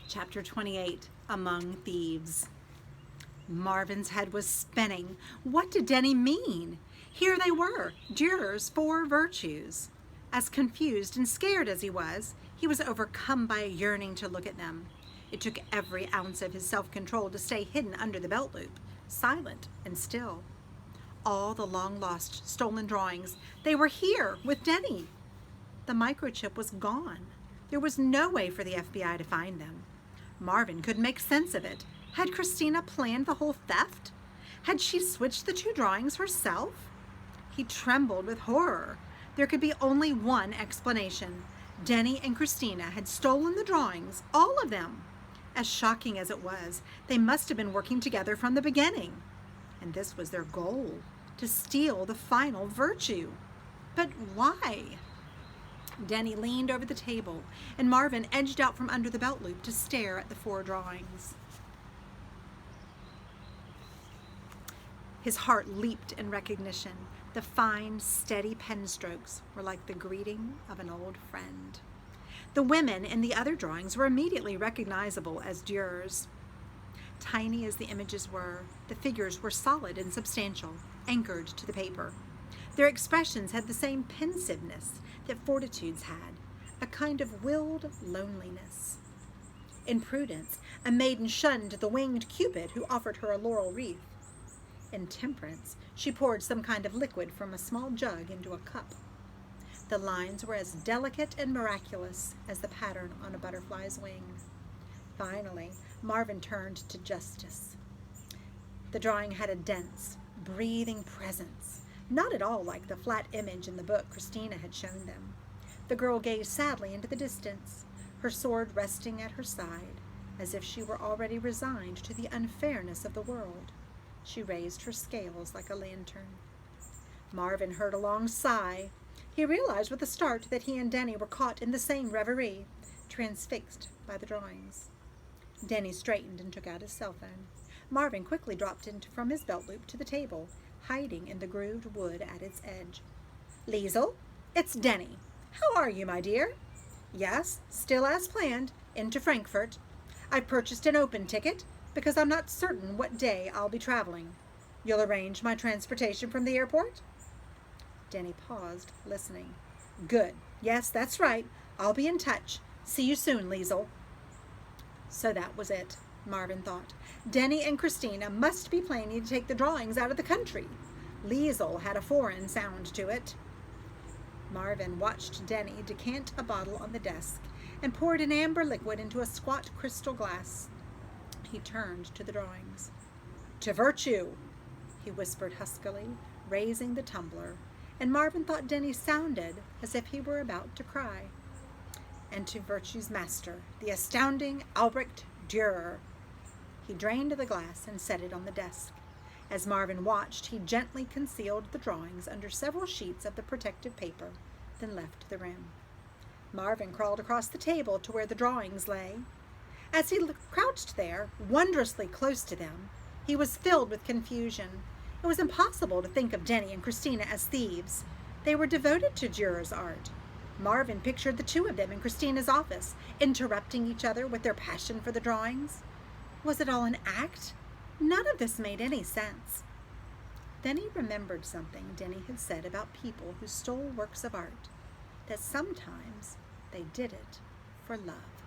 Chapter 28, Among Thieves. Marvin's head was spinning. What did Denny mean? Here they were, Durer's 4 virtues. As confused and scared as he was overcome by a yearning to look at them. It took every ounce of his self-control to stay hidden under the belt loop, silent and still. All the long-lost stolen drawings, they were here with Denny. The microchip was gone. There was no way for the FBI to find them. Marvin couldn't make sense of it. Had Christina planned the whole theft? Had she switched the 2 drawings herself? He trembled with horror. There could be only one explanation. Denny and Christina had stolen the drawings, all of them. As shocking as it was, they must have been working together from the beginning. And this was their goal, to steal the final virtue. But why? Denny leaned over the table, and Marvin edged out from under the belt loop to stare at the 4 drawings. His heart leaped in recognition. The fine, steady pen strokes were like the greeting of an old friend. The women in the other drawings were immediately recognizable as Durer's. Tiny as the images were, the figures were solid and substantial, anchored to the paper. Their expressions had the same pensiveness that Fortitude's had, a kind of willed loneliness. In Prudence, a maiden shunned the winged Cupid who offered her a laurel wreath. In Temperance, she poured some kind of liquid from a small jug into a cup. The lines were as delicate and miraculous as the pattern on a butterfly's wing. Finally, Marvin turned to Justice. The drawing had a dense, breathing presence, not at all like the flat image in the book Christina had shown them. The girl gazed sadly into the distance, her sword resting at her side, as if she were already resigned to the unfairness of the world. She raised her scales like a lantern. Marvin heard a long sigh. He realized with a start that he and Denny were caught in the same reverie, transfixed by the drawings. Denny straightened and took out his cell phone. Marvin quickly dropped from his belt loop to the table, hiding in the grooved wood at its edge. "Liesel, it's Denny. How are you, my dear?" "Yes, still as planned, into Frankfurt. I've purchased an open ticket because I'm not certain what day I'll be traveling. You'll arrange my transportation from the airport?" Denny paused, listening. "Good. Yes, that's right. I'll be in touch. See you soon, Liesel." So that was it, Marvin thought. Denny and Christina must be planning to take the drawings out of the country. Liesel had a foreign sound to it. Marvin watched Denny decant a bottle on the desk and poured an amber liquid into a squat crystal glass. He turned to the drawings. "To virtue," he whispered huskily, raising the tumbler, and Marvin thought Denny sounded as if he were about to cry. "And to virtue's master, the astounding Albrecht Dürer." He drained the glass and set it on the desk. As Marvin watched, he gently concealed the drawings under several sheets of the protective paper, then left the room. Marvin crawled across the table to where the drawings lay. As he crouched there, wondrously close to them, he was filled with confusion. It was impossible to think of Denny and Christina as thieves. They were devoted to Dürer's art. Marvin pictured the 2 of them in Christina's office, interrupting each other with their passion for the drawings. Was it all an act? None of this made any sense. Then he remembered something Denny had said about people who stole works of art, that sometimes they did it for love.